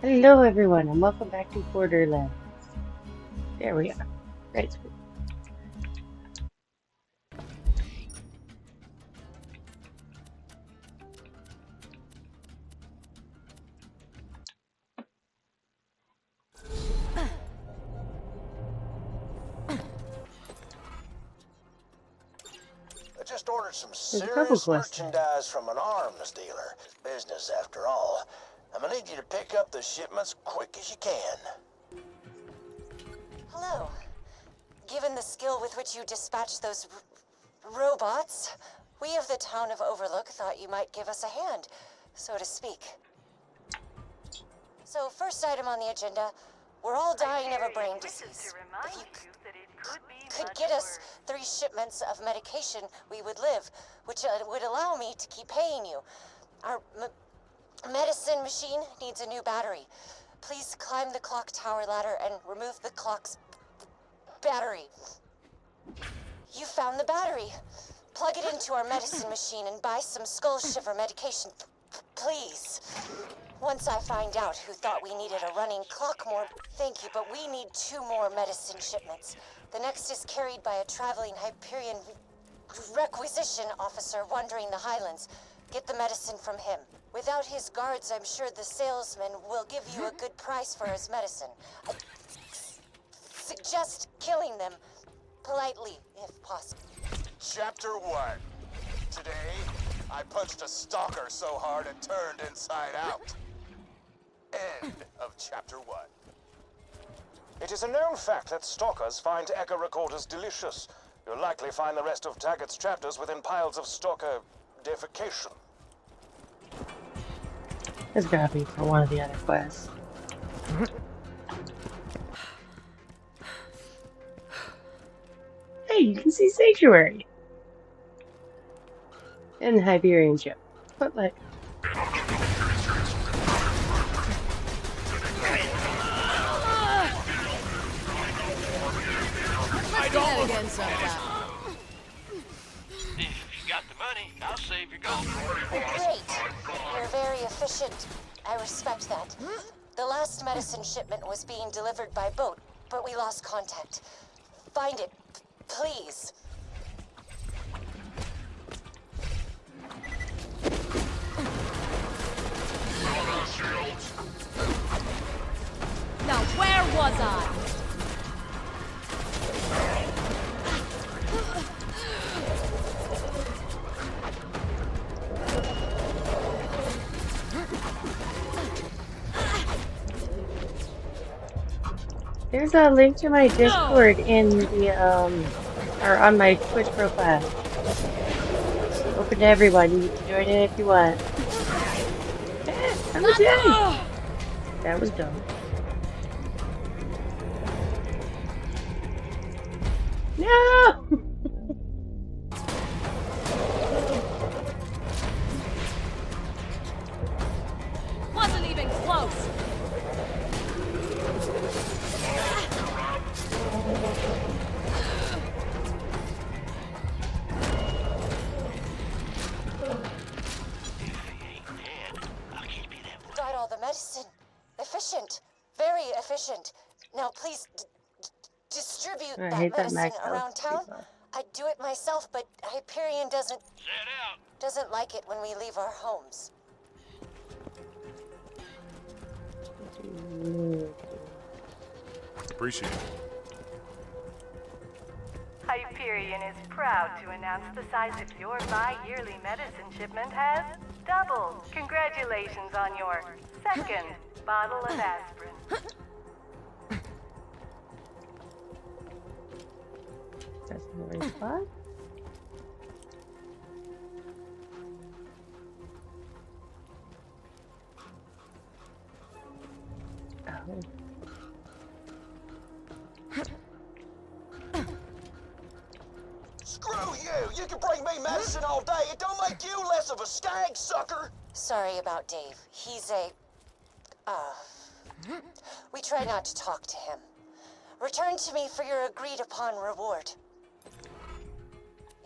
Hello everyone and welcome back to Borderlands. There we are. Right. I just ordered some There's a couple serious quests there. merchandise from an arms dealer. It's business after all. I'm gonna need you to pick up the shipments quick as you can. Hello. Given the skill with which you dispatch those robots, we of the town of Overlook thought you might give us a hand, so to speak. So, first item on the agenda, we're all dying of a brain disease. If you could get us 3 shipments of medication, we would live, which would allow me to keep paying you. Our medicine machine needs a new battery. Please climb the clock tower ladder and remove the clock's battery. You found the battery. Plug it into our medicine machine and buy some skull shiver medication, please. Once I find out who thought we needed a running clock more, thank you, but we need 2 more medicine shipments. The next is carried by a traveling Hyperion requisition officer wandering the Highlands. Get the medicine from him. Without his guards, I'm sure the salesman will give you a good price for his medicine. I suggest killing them, politely, if possible. Chapter 1. Today, I punched a stalker so hard it turned inside out. End of Chapter 1. It is a known fact that stalkers find echo recorders delicious. You'll likely find the rest of Taggart's chapters within piles of stalker defecation. It's gotta be for one of the other quests. Hey, you can see Sanctuary! And the Hyperion ship. But like... I don't again sometime. If you got the money, I'll save your gold. Great. You're very efficient. I respect that. The last medicine shipment was being delivered by boat, but we lost contact. Find it, please. Now where was I? There's a link to my Discord in the, or on my Twitch profile. Open to everyone. You can join in if you want. That was it. That was dumb. No! Wasn't even close. Got all the medicine. Efficient. Very efficient. Now please distribute I that hate that medicine max around health town. people. I'd do it myself, but Hyperion Set out. doesn't like it when we leave our homes. Appreciate it. Hyperion is proud to announce the size of your bi-yearly medicine shipment has doubled. Congratulations on your second bottle of aspirin. That's the right spot. Oh. Screw you! You can bring me medicine all day. It don't make you less of a stag, sucker! Sorry about Dave. He's a... We try not to talk to him. Return to me for your agreed-upon reward.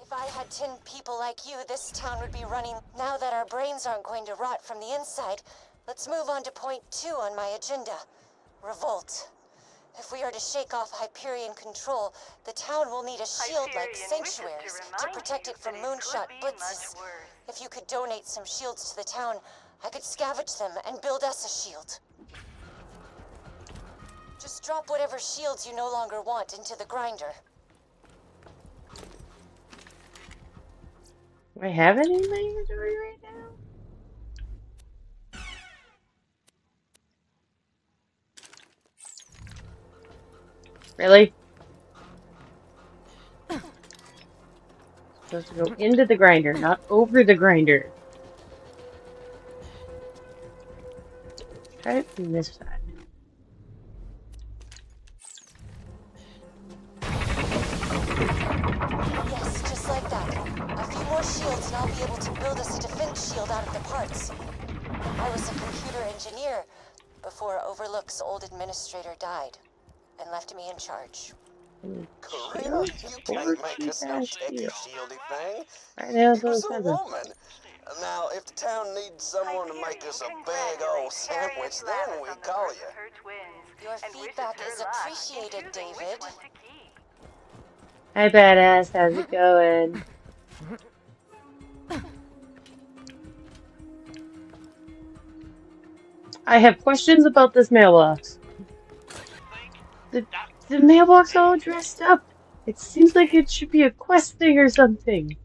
If I had 10 people like you, this town would be running. Now that our brains aren't going to rot from the inside, Let's move on to point 2 on my agenda. Revolt. If we are to shake off Hyperion control, the town will need a shield like Hyperion wishes sanctuaries to remind protect you it from that it moonshot could be blitzes. much worse. If you could donate some shields to the town, I could scavenge them and build us a shield. Just drop whatever shields you no longer want into the grinder. Do I have any in my inventory right now? Really? Supposed to go into the grinder, not over the grinder. Try it from this side. Yes, just like that. A few more shields and I'll be able to build us a defense shield out of the parts. I was a computer engineer before Overlook's old administrator died and left me in charge. Karina, you can't make us no techie shieldy thing. Right now, it's He so was a expensive. woman. Now, if the town needs someone to make us a big old sandwich, then we call you. Your feedback is appreciated, David. Hi, badass. How's it going? I have questions about this mailbox. The mailbox all dressed up. It seems like it should be a quest thing or something.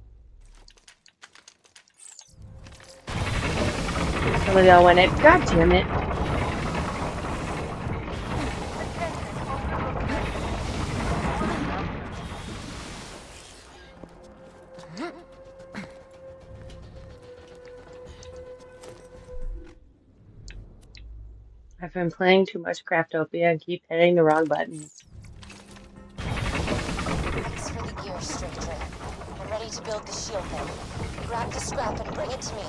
Somebody all went it. God damn it. I've been playing too much Craftopia and keep hitting the wrong buttons. Thanks for the gear, stranger. I'm ready to build the shield then. Grab the scrap and bring it to me.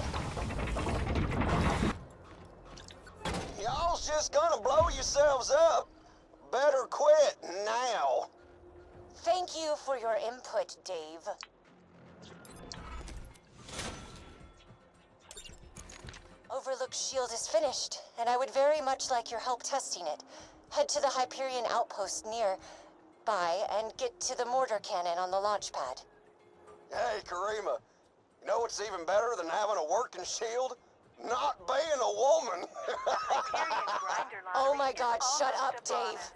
Y'all's just gonna blow yourselves up. Better quit now. Thank you for your input, Dave. Overlook's shield is finished, and I would very much like your help testing it. Head to the Hyperion outpost nearby and get to the mortar cannon on the launch pad. Hey, Karima, you know what's even better than having a working shield? Not being a woman. Oh my God, shut up, Dave.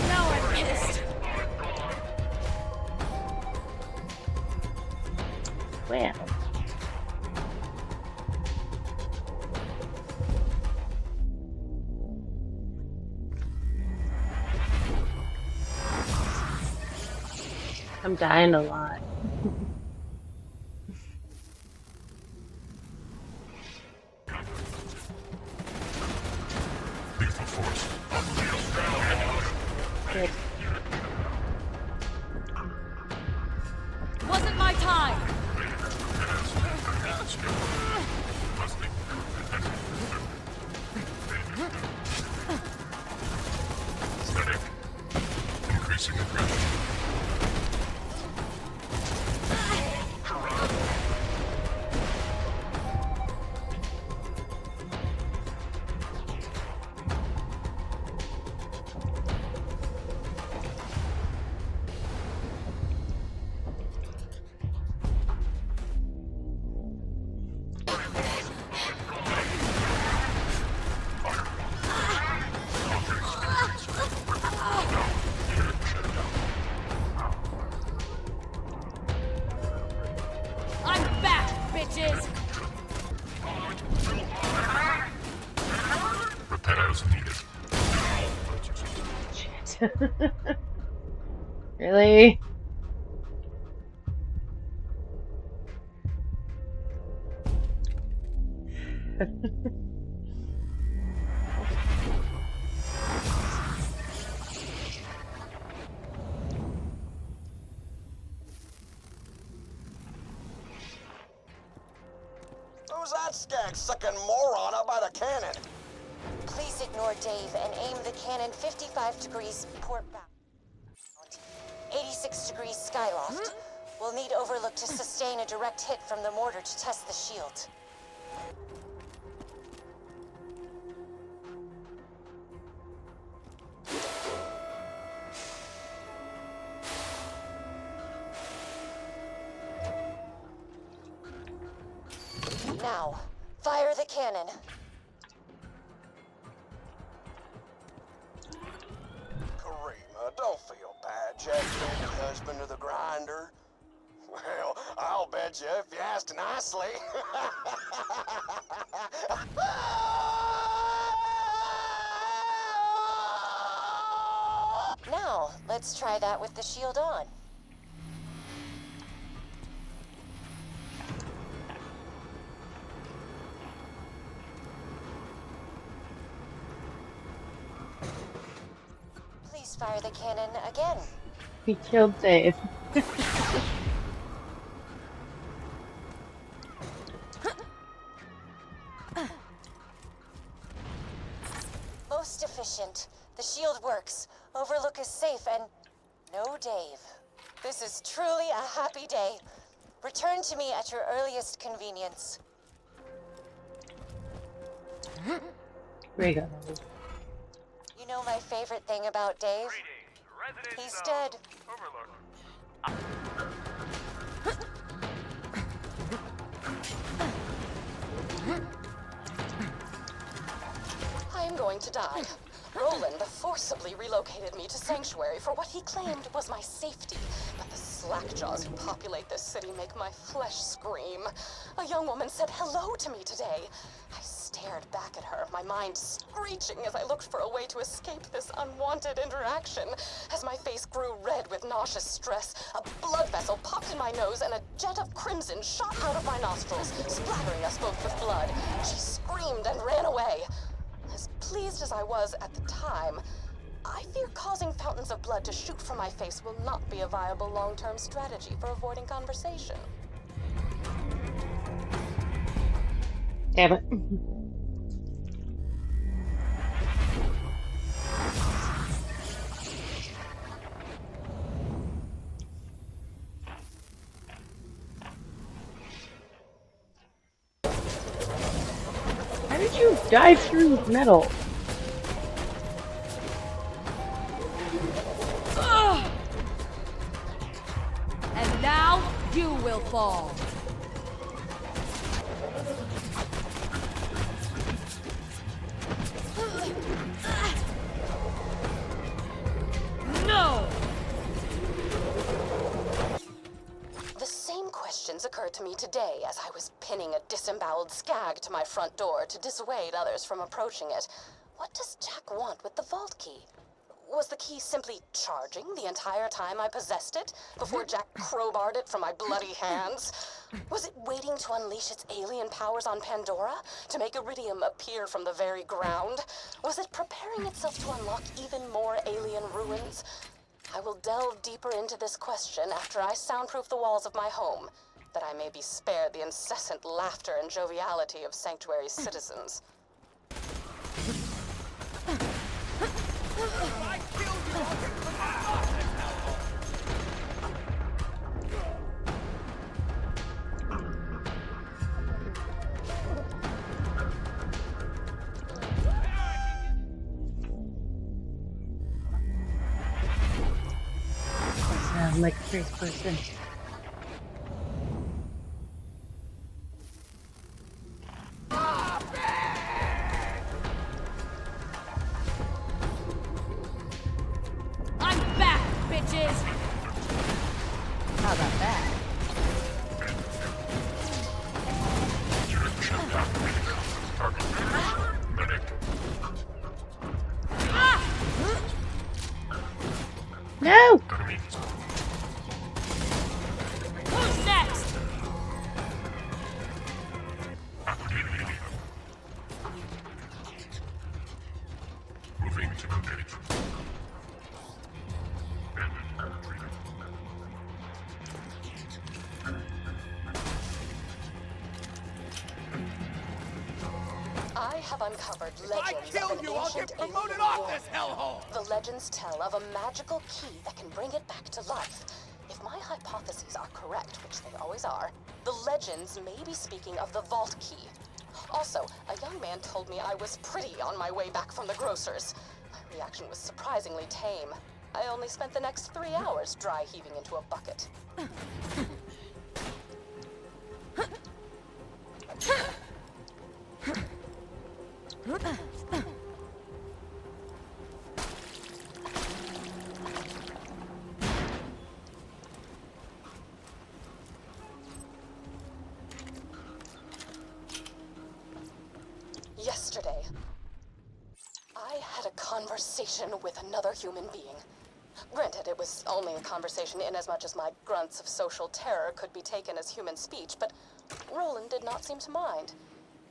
Now I'm pissed. Well. I'm dying a lot. Good. Wasn't my time. Increasing aggression. I'm back, bitches. Repairs needed. Shit. Really? the cannon. Please ignore Dave and aim the cannon 55 degrees port bound. 86 degrees skyloft. We'll need Overlook to sustain a direct hit from the mortar to test the shield. Now, fire the cannon. Karima, don't feel bad. Jack's been your husband to the grinder. Well, I'll bet you if you asked nicely. Now, let's try that with the shield on. Please fire the cannon again. He killed Dave. Most efficient. The shield works. Overlook is safe and no Dave. This is truly a happy day. Return to me at your earliest convenience. Here we go. You know my favorite thing about Dave? He's dead. I am going to die. Roland forcibly relocated me to Sanctuary for what he claimed was my safety. But the slackjaws who populate this city make my flesh scream. A young woman said hello to me today. I stared back at her, my mind screeching as I looked for a way to escape this unwanted interaction. As my face grew red with nauseous stress, a blood vessel popped in my nose and a jet of crimson shot out of my nostrils, splattering us both with blood. She screamed and ran away. As pleased as I was at the time, I fear causing fountains of blood to shoot from my face will not be a viable long-term strategy for avoiding conversation. Damn it. How did you dive through metal? And now you will fall. No! The same questions occurred to me today as I was pinning a disemboweled skag to my front door to dissuade others from approaching it. What does Jack want with the vault key? Was the key simply charging the entire time I possessed it before Jack crowbarred it from my bloody hands? Was it waiting to unleash its alien powers on Pandora to make Iridium appear from the very ground? Was it preparing itself to unlock even more alien ruins? I will delve deeper into this question after I soundproof the walls of my home, that I may be spared the incessant laughter and joviality of Sanctuary's citizens. Sound like a crazy person. I'm back, bitches! How about that? No! Who's next? Moving to engage. I have uncovered If I legends kill of an you, I'll ancient get promoted alien off war. this hellhole! The legends tell of a magical key that can bring it back to life. If my hypotheses are correct, which they always are, the legends may be speaking of the vault key. Also, a young man told me I was pretty on my way back from the grocer's. My reaction was surprisingly tame. I only spent the next 3 hours dry heaving into a bucket. Yesterday, I had a conversation with another human being. Granted, it was only a conversation inasmuch as my grunts of social terror could be taken as human speech, but Roland did not seem to mind.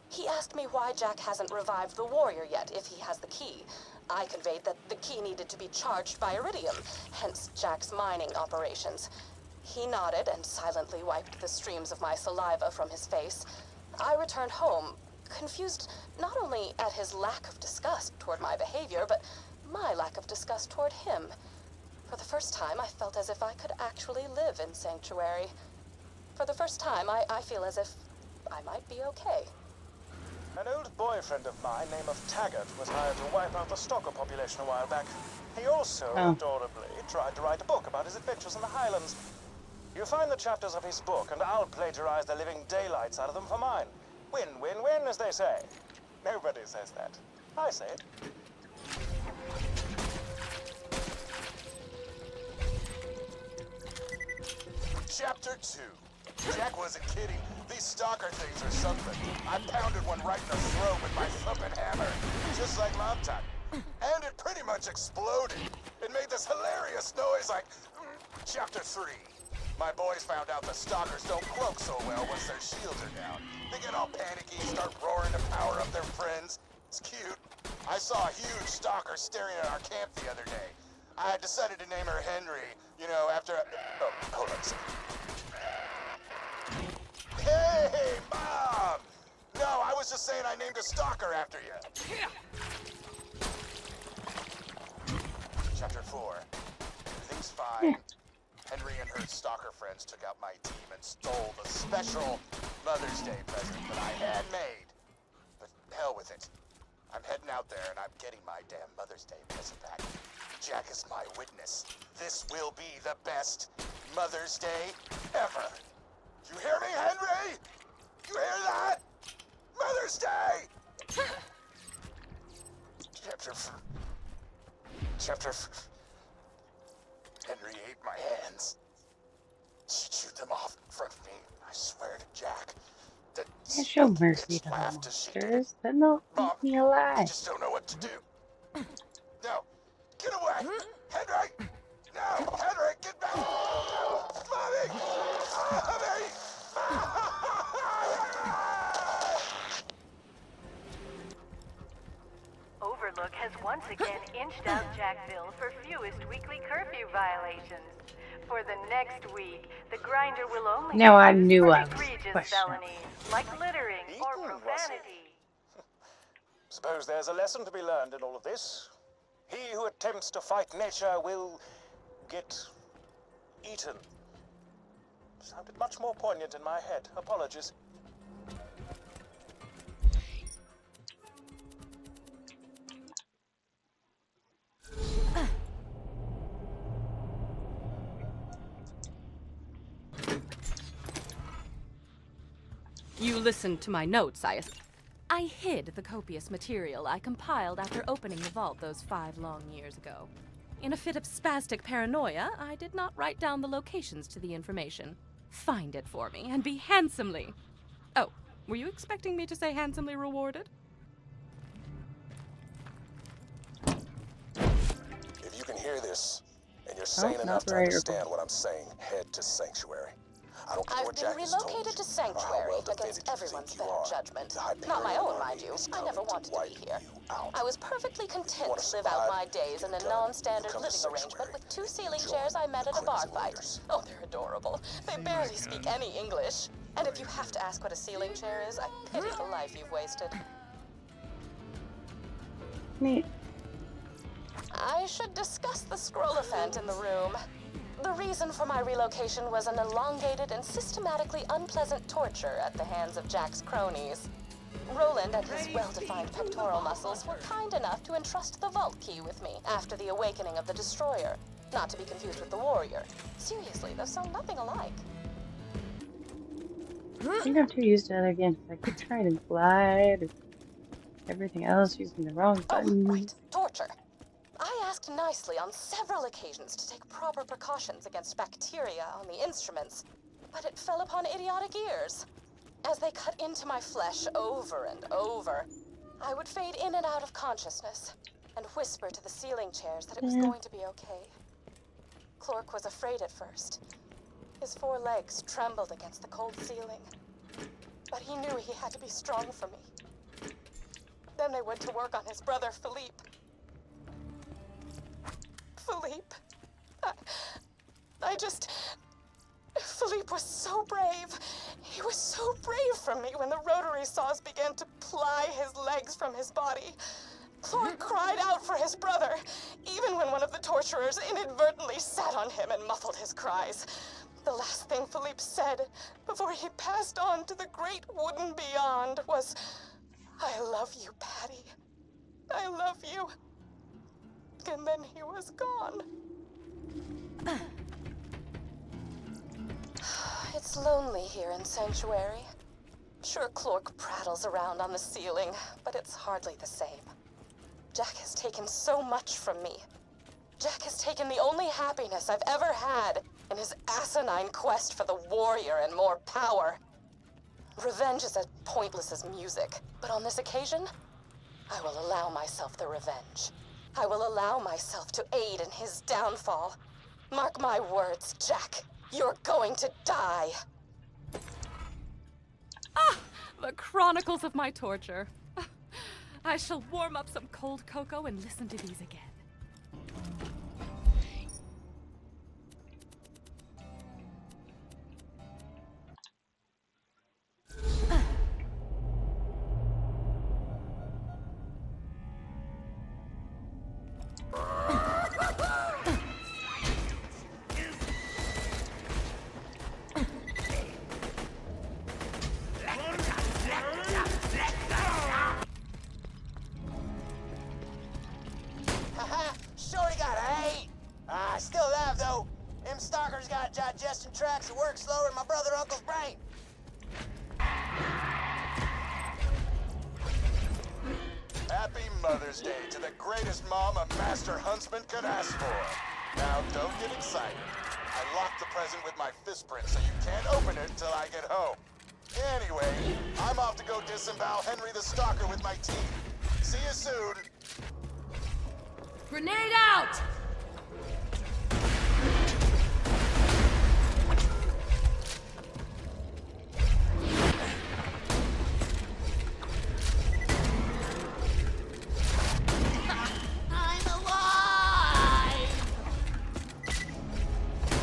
He asked me why Jack hasn't revived the warrior yet if he has the key. I conveyed that the key needed to be charged by iridium, hence Jack's mining operations. He nodded and silently wiped the streams of my saliva from his face. I returned home, confused not only at his lack of disgust toward my behavior, but my lack of disgust toward him. For the first time, I felt as if I could actually live in Sanctuary. For the first time, I feel as if I might be okay. An old boyfriend of mine named Taggart was hired to wipe out the stalker population a while back. He also, adorably, tried to write a book about his adventures in the Highlands. You find the chapters of his book, and I'll plagiarize the living daylights out of them for mine. Win, win, win, as they say. Nobody says that. I say it. Chapter 2. Jack wasn't kidding. These stalker things are something. I pounded one right in the throat with my thumping hammer, just like Mom taught. And it pretty much exploded. It made this hilarious noise like... Chapter 3. My boys found out the stalkers don't cloak so well once their shields are down. They get all panicky, start roaring to power up their friends. It's cute. I saw a huge stalker staring at our camp the other day. I decided to name her Henry, you know, after... Oh, hold on a second. Hey, Mom! No, I was just saying I named a stalker after you. Chapter 4. Everything's fine. Henry and her stalker friends took out my team and stole the special Mother's Day present that I had made. But hell with it. I'm heading out there and I'm getting my damn Mother's Day present back. Jack is my witness. This will be the best Mother's Day ever. You hear me, Henry? You hear that? Mother's Day! Chapter Henry ate my hands. She chewed them off in front of me. I swear to Jack that Show mercy to the laughed as she did it. monsters, then they'll Mom, eat me I alive. just don't know what to do. No, get away! Henry! No! Henry, get back! No! Mommy! Mommy! Overlook has once again inched out Jackville for fewest weekly curfew violations. For the next week, the grinder will only Now I be used knew for I was egregious questionable. felonies like littering or Equal, was it? profanity. Suppose there's a lesson to be learned in all of this. He who attempts to fight nature will get eaten. Sounded much more poignant in my head. Apologies. You listened to my notes, I hid the copious material I compiled after opening the vault those 5 long years ago. In a fit of spastic paranoia, I did not write down the locations to the information. Find it for me and be handsomely... Oh, were you expecting me to say handsomely rewarded? If you can hear this, and you're sane enough to understand what I'm saying, head to Sanctuary. I don't care I've what been Jack has told relocated to you, or how Sanctuary well against defended you everyone's think you better are. judgment. The Hyperion Not my own, Army mind you. is I never coming wanted to be wipe here. you out. I was perfectly content wanna to live out survive, my days in a get done, non-standard you come to living arrangement Sanctuary. with 2 ceiling Join chairs I met the at a bar Crimson fight. Raiders. Oh, they're adorable. They barely speak any English. And if you have to ask what a ceiling chair is, I pity the life you've wasted. Neat. I should discuss the scrollophaint in the room. The reason for my relocation was an elongated and systematically unpleasant torture at the hands of Jack's cronies. Roland and his well-defined pectoral muscles were kind enough to entrust the vault key with me after the awakening of the Destroyer, not to be confused with the Warrior. Seriously, those sound nothing alike. I think I'm too used to it again. I keep trying to glide. Everything else using the wrong Oh, button. right. Torture. I asked nicely on several occasions to take proper precautions against bacteria on the instruments, but it fell upon idiotic ears. As they cut into my flesh over and over, I would fade in and out of consciousness and whisper to the ceiling chairs that it was going to be okay. Clork was afraid at first. His 4 legs trembled against the cold ceiling, but he knew he had to be strong for me. Then they went to work on his brother, Philippe. Philippe. Philippe was so brave. He was so brave for me when the rotary saws began to ply his legs from his body. Clork cried out for his brother, even when one of the torturers inadvertently sat on him and muffled his cries. The last thing Philippe said before he passed on to the great wooden beyond was, "I love you, Patty. I love you." And then he was gone. It's lonely here in Sanctuary. Sure, Clork prattles around on the ceiling, but it's hardly the same. Jack has taken so much from me. Jack has taken the only happiness I've ever had in his asinine quest for the warrior and more power. Revenge is as pointless as music, but on this occasion, I will allow myself the revenge. I will allow myself to aid in his downfall. Mark my words, Jack. You're going to die. Ah! The chronicles of my torture. I shall warm up some cold cocoa and listen to these again. Shorty got eight. Still alive though. Them stalkers got digestion tracts that work slower than my brother and uncle's brain. Happy Mother's Day to the greatest mom a master huntsman could ask for. Now don't get excited. I locked the present with my fist print so you can't open it until I get home. Anyway, I'm off to go disembowel Henry the Stalker with my team. See you soon. Grenade out! I'm alive!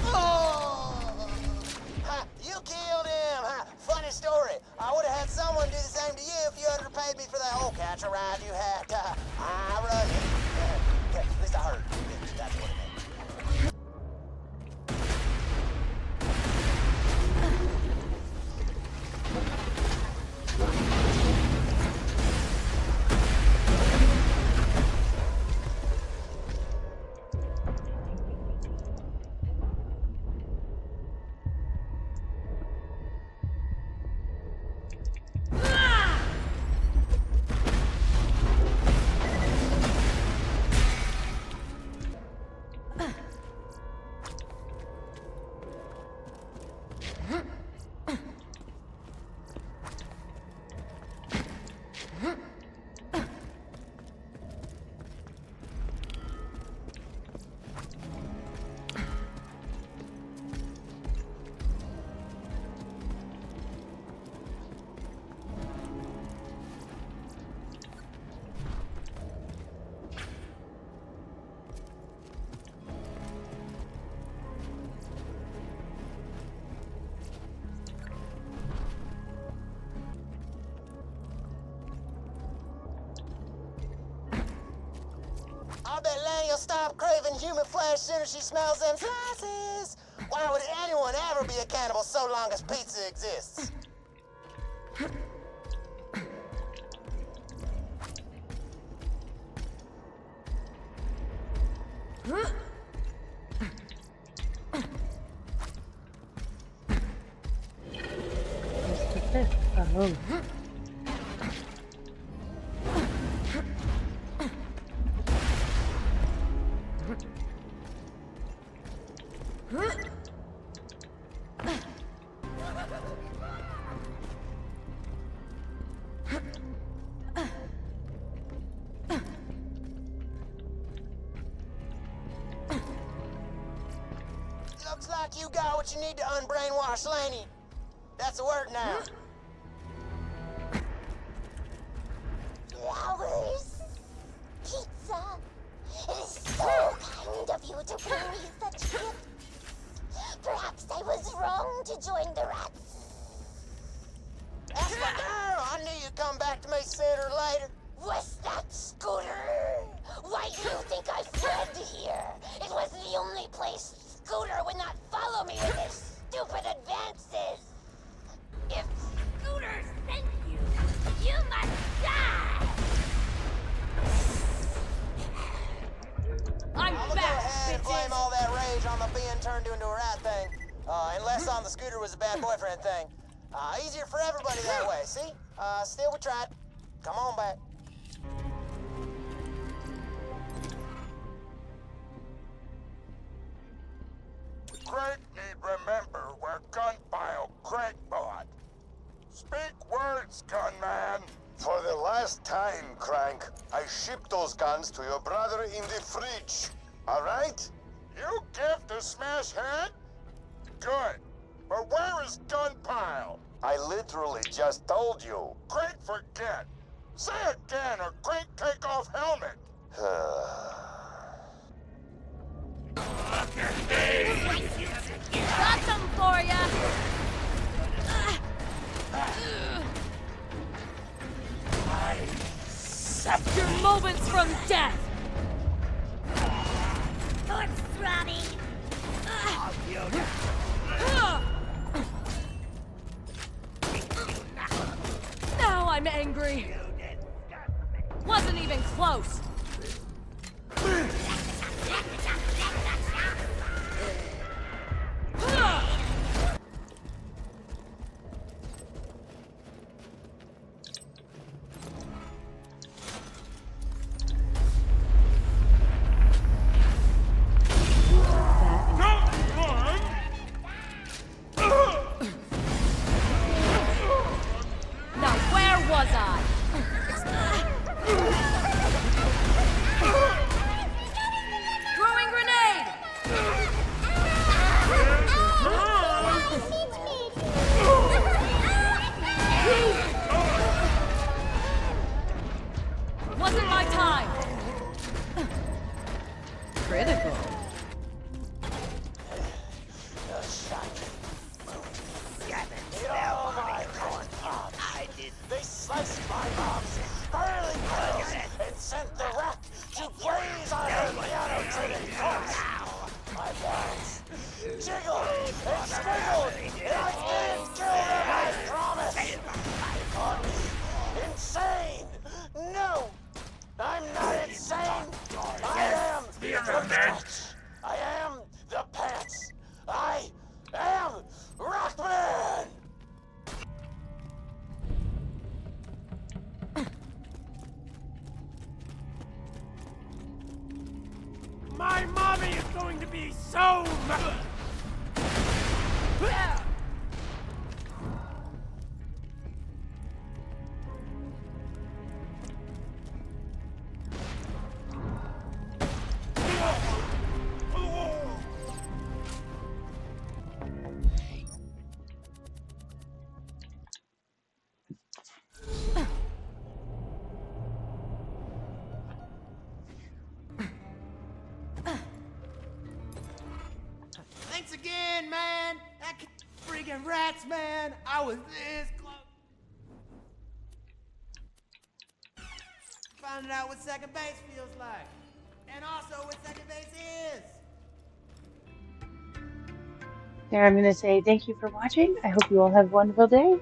Oh! You killed him! Funny story. I would have had someone do the same to you if you underpaid me for that whole catch a ride you had. I run it. At least I heard. That's what it meant. I bet Lanny will stop craving human flesh as soon as she smells them slices. Why would anyone ever be a cannibal so long as pizza exists? Oh. Looks like you got what you need to unbrainwash Laney. That's the word now. Flowers, pizza. It is so kind of you to bring me such gifts. Perhaps I was wrong to join the rats. That's my girl. I knew you'd come back to me sooner or later. Was that Scooter? Why do you think I fled here? It was the only place Scooter would not follow me with his stupid advances. If Scooter sent you, you must die! I'm I'm gonna go back, ahead and blame bitches! all that rage on the being turned into a rat thing. Unless on the scooter was a bad boyfriend thing. Easier for everybody that way, see? Still we tried. Come on back. Crank need remember where gunpile Crank bought. Speak words, gunman. For the last time, Crank, I shipped those guns to your brother in the fridge. All right? You give the smash head? Good. But where is gunpile? I literally just told you. Crank forget. Say again or Crank take off helmet. Got some for ya! Your moments from death! Good throbbing! Now I'm angry! Wasn't even close! Now where was I? Throwing grenade! Wasn't my time! Critical. They sliced my mom's early grills and sent the rack to blaze on her piano-driven corpse. My parents jiggled and squiggled, and I didn't kill them, I promise. They called me insane. No, I'm not insane. I am the catch. I am the pants. I am Rockman. My mommy is going to be so mad. Thanks again, man. That freaking rats, man. I was this close. Finding out what second base feels like. And also what second base is. There, I'm going to say thank you for watching. I hope you all have a wonderful day.